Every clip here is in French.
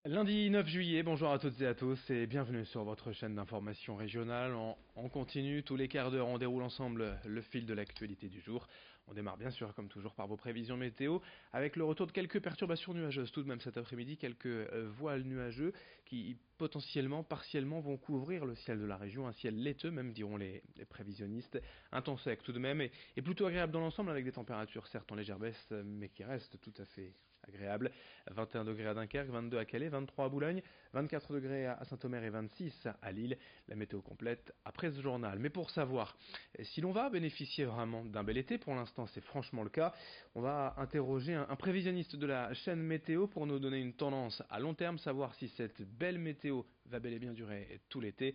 Lundi 9 juillet, bonjour à toutes et à tous et bienvenue sur votre chaîne d'information régionale. On continue, tous les quarts d'heure on déroule ensemble le fil de l'actualité du jour. On démarre bien sûr comme toujours par vos prévisions météo avec le retour de quelques perturbations nuageuses tout de même cet après-midi, quelques voiles nuageux qui potentiellement, partiellement vont couvrir le ciel de la région, un ciel laiteux même diront les prévisionnistes, un temps sec tout de même et plutôt agréable dans l'ensemble avec des températures certes en légère baisse mais qui restent tout à fait agréables. 21 degrés à Dunkerque, 22 à Calais, 23 à Boulogne, 24 degrés à Saint-Omer et 26 à Lille. La météo complète après ce journal. Mais pour savoir si l'on va bénéficier vraiment d'un bel été, pour l'instant c'est franchement le cas, on va interroger un prévisionniste de la chaîne météo pour nous donner une tendance à long terme, savoir si cette belle météo va bel et bien durer tout l'été.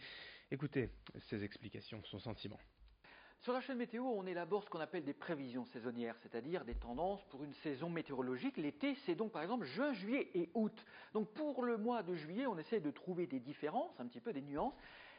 Écoutez ses explications, son sentiment. Sur la chaîne météo, on élabore ce qu'on appelle des prévisions saisonnières, c'est-à-dire des tendances pour une saison météorologique. L'été, c'est donc par exemple juin, juillet et août. Donc pour le mois de juillet, on essaie de trouver des différences, un petit peu des nuances.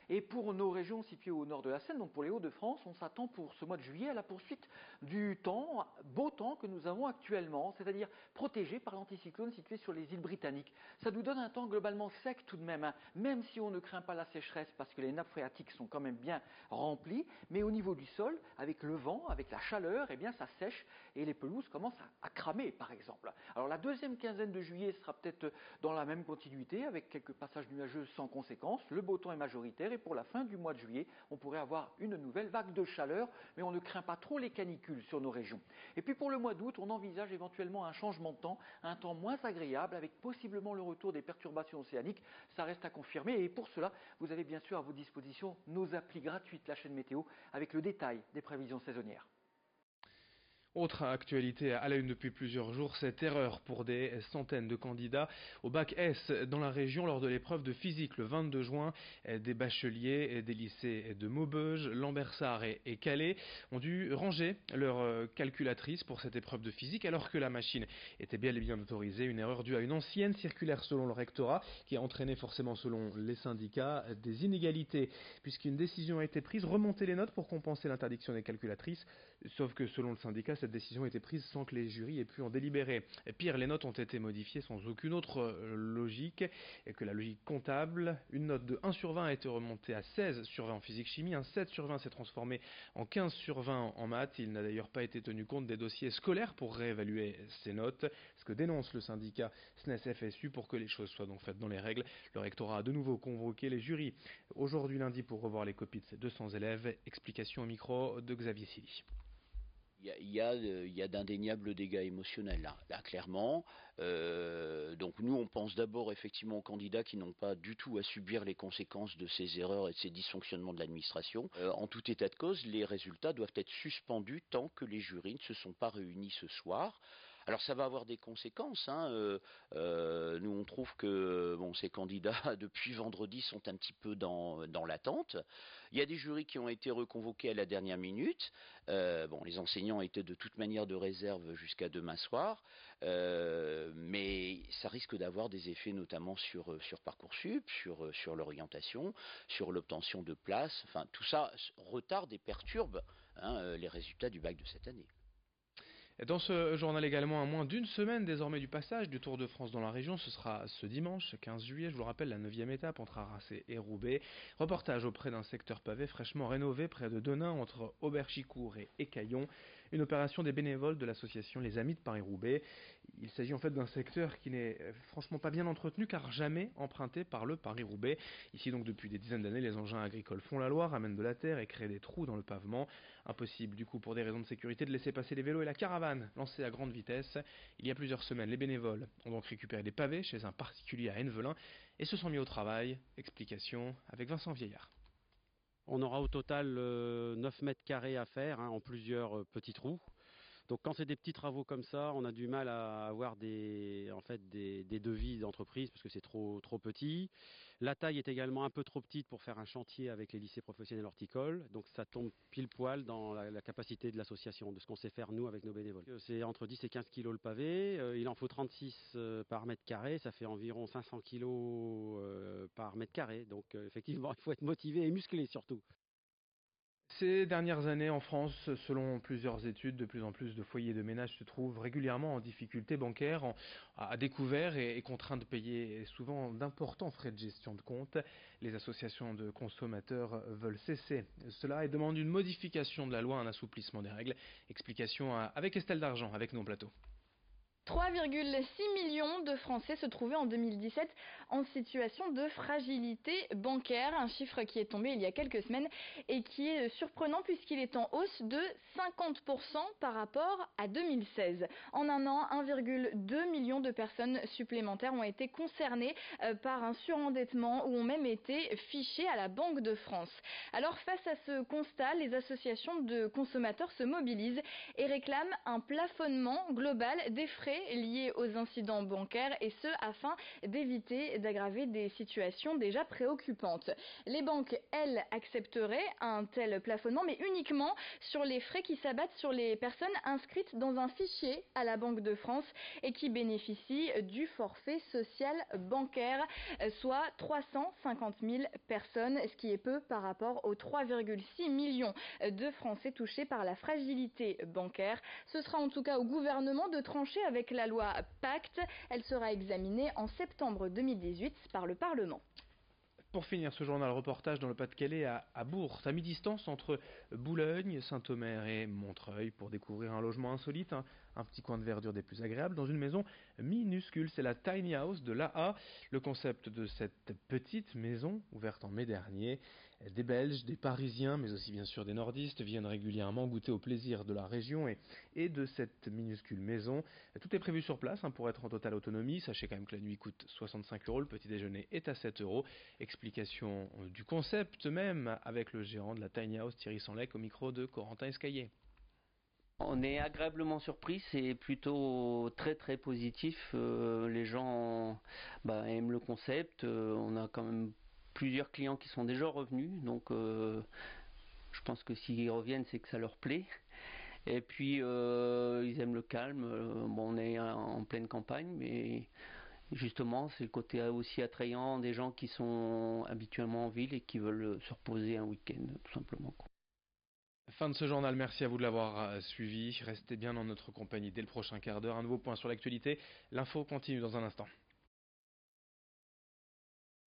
Et pour nos régions situées au nord de la Seine, donc pour les Hauts-de-France, on s'attend pour ce mois de juillet à la poursuite du temps, beau temps que nous avons actuellement, c'est-à-dire protégé par l'anticyclone situé sur les îles britanniques. Ça nous donne un temps globalement sec tout de même, même si on ne craint pas la sécheresse parce que les nappes phréatiques sont quand même bien remplies, mais au niveau du sol, avec le vent, avec la chaleur, eh bien ça sèche et les pelouses commencent à cramer par exemple. Alors la deuxième quinzaine de juillet sera peut-être dans la même continuité avec quelques passages nuageux sans conséquence, le beau temps est majoritaire et pour la fin du mois de juillet, on pourrait avoir une nouvelle vague de chaleur, mais on ne craint pas trop les canicules sur nos régions. Et puis pour le mois d'août, on envisage éventuellement un changement de temps, un temps moins agréable avec possiblement le retour des perturbations océaniques, ça reste à confirmer et pour cela, vous avez bien sûr à vos dispositions nos applis gratuites, la chaîne météo, avec le détail des prévisions saisonnières. Autre actualité à la une depuis plusieurs jours, cette erreur pour des centaines de candidats au bac S dans la région lors de l'épreuve de physique le 22 juin. Des bacheliers des lycées de Maubeuge, Lambersart et Calais ont dû ranger leur calculatrice pour cette épreuve de physique alors que la machine était bel et bien autorisée. Une erreur due à une ancienne circulaire selon le rectorat qui a entraîné forcément selon les syndicats des inégalités puisqu'une décision a été prise, remonter les notes pour compenser l'interdiction des calculatrices, sauf que selon le syndicat, cette décision a été prise sans que les jurys aient pu en délibérer. Et pire, les notes ont été modifiées sans aucune autre logique que la logique comptable. Une note de 1 sur 20 a été remontée à 16 sur 20 en physique-chimie, un 7 sur 20 s'est transformé en 15 sur 20 en maths. Il n'a d'ailleurs pas été tenu compte des dossiers scolaires pour réévaluer ces notes, ce que dénonce le syndicat SNES-FSU. Pour que les choses soient donc faites dans les règles, le rectorat a de nouveau convoqué les jurys aujourd'hui lundi pour revoir les copies de ces 200 élèves. Explication au micro de Xavier Silly. Il y a d'indéniables dégâts émotionnels là clairement. Donc nous, on pense d'abord effectivement aux candidats qui n'ont pas du tout à subir les conséquences de ces erreurs et de ces dysfonctionnements de l'administration. En tout état de cause, les résultats doivent être suspendus tant que les jurys ne se sont pas réunis ce soir. Alors ça va avoir des conséquences. Nous, on trouve que bon, ces candidats depuis vendredi sont un petit peu dans l'attente. Il y a des jurys qui ont été reconvoqués à la dernière minute. Bon, les enseignants étaient de toute manière de réserve jusqu'à demain soir, mais ça risque d'avoir des effets notamment sur Parcoursup, sur l'orientation, sur l'obtention de places. Enfin, tout ça retarde et perturbe les résultats du bac de cette année. Dans ce journal également, à moins d'une semaine désormais du passage du Tour de France dans la région, ce sera ce dimanche 15 juillet, je vous le rappelle, la 9e étape entre Arras et Roubaix. Reportage auprès d'un secteur pavé fraîchement rénové près de Denain entre Auberchicourt et Écaillon. Une opération des bénévoles de l'association Les Amis de Paris-Roubaix. Il s'agit en fait d'un secteur qui n'est franchement pas bien entretenu car jamais emprunté par le Paris-Roubaix. Ici donc depuis des dizaines d'années, les engins agricoles font la loi, ramènent de la terre et créent des trous dans le pavement. Impossible du coup pour des raisons de sécurité de laisser passer les vélos et la caravane lancée à grande vitesse. Il y a plusieurs semaines, les bénévoles ont donc récupéré des pavés chez un particulier à Hennevelin et se sont mis au travail. Explication avec Vincent Vieillard. On aura au total 9 mètres carrés à faire en plusieurs petits trous. Donc quand c'est des petits travaux comme ça, on a du mal à avoir des devis d'entreprise parce que c'est trop petit. La taille est également un peu trop petite pour faire un chantier avec les lycées professionnels horticoles. Donc ça tombe pile poil dans la capacité de l'association, de ce qu'on sait faire nous avec nos bénévoles. C'est entre 10 et 15 kilos le pavé. Il en faut 36 par mètre carré. Ça fait environ 500 kilos par mètre carré. Donc effectivement, il faut être motivé et musclé surtout. Ces dernières années en France, selon plusieurs études, de plus en plus de foyers de ménage se trouvent régulièrement en difficulté bancaire, à découvert et contraints de payer souvent d'importants frais de gestion de compte. Les associations de consommateurs veulent cesser cela et demandent une modification de la loi, un assouplissement des règles. Explication avec Estelle Dargent, avec nos plateaux. 3,6 millions de Français se trouvaient en 2017 en situation de fragilité bancaire, un chiffre qui est tombé il y a quelques semaines et qui est surprenant puisqu'il est en hausse de 50% par rapport à 2016. En un an, 1,2 million de personnes supplémentaires ont été concernées par un surendettement ou ont même été fichées à la Banque de France. Alors face à ce constat, les associations de consommateurs se mobilisent et réclament un plafonnement global des frais liés aux incidents bancaires et ce afin d'éviter d'aggraver des situations déjà préoccupantes. Les banques, elles, accepteraient un tel plafonnement mais uniquement sur les frais qui s'abattent sur les personnes inscrites dans un fichier à la Banque de France et qui bénéficient du forfait social bancaire, soit 350 000 personnes, ce qui est peu par rapport aux 3,6 millions de Français touchés par la fragilité bancaire. Ce sera en tout cas au gouvernement de trancher avec la loi Pacte. Elle sera examinée en septembre 2018 par le Parlement. Pour finir ce journal, reportage dans le Pas-de-Calais à Bourse, à mi-distance entre Boulogne, Saint-Omer et Montreuil, pour découvrir un logement insolite, un petit coin de verdure des plus agréables, dans une maison minuscule. C'est la Tiny House de l'AA. Le concept de cette petite maison, ouverte en mai dernier, des Belges, des Parisiens, mais aussi bien sûr des Nordistes, viennent régulièrement goûter au plaisir de la région et de cette minuscule maison. Tout est prévu sur place pour être en totale autonomie. Sachez quand même que la nuit coûte 65 €, le petit déjeuner est à 7 €. Explication du concept même avec le gérant de la Tiny House, Thierry Sanlec, au micro de Corentin Escaillé. On est agréablement surpris, c'est plutôt très très positif. Les gens aiment le concept. On a quand même plusieurs clients qui sont déjà revenus, donc je pense que s'ils reviennent, c'est que ça leur plaît. Et puis ils aiment le calme. On est en pleine campagne, mais justement, c'est le côté aussi attrayant des gens qui sont habituellement en ville et qui veulent se reposer un week-end, tout simplement. Fin de ce journal, merci à vous de l'avoir suivi. Restez bien dans notre compagnie dès le prochain quart d'heure. Un nouveau point sur l'actualité. L'info continue dans un instant.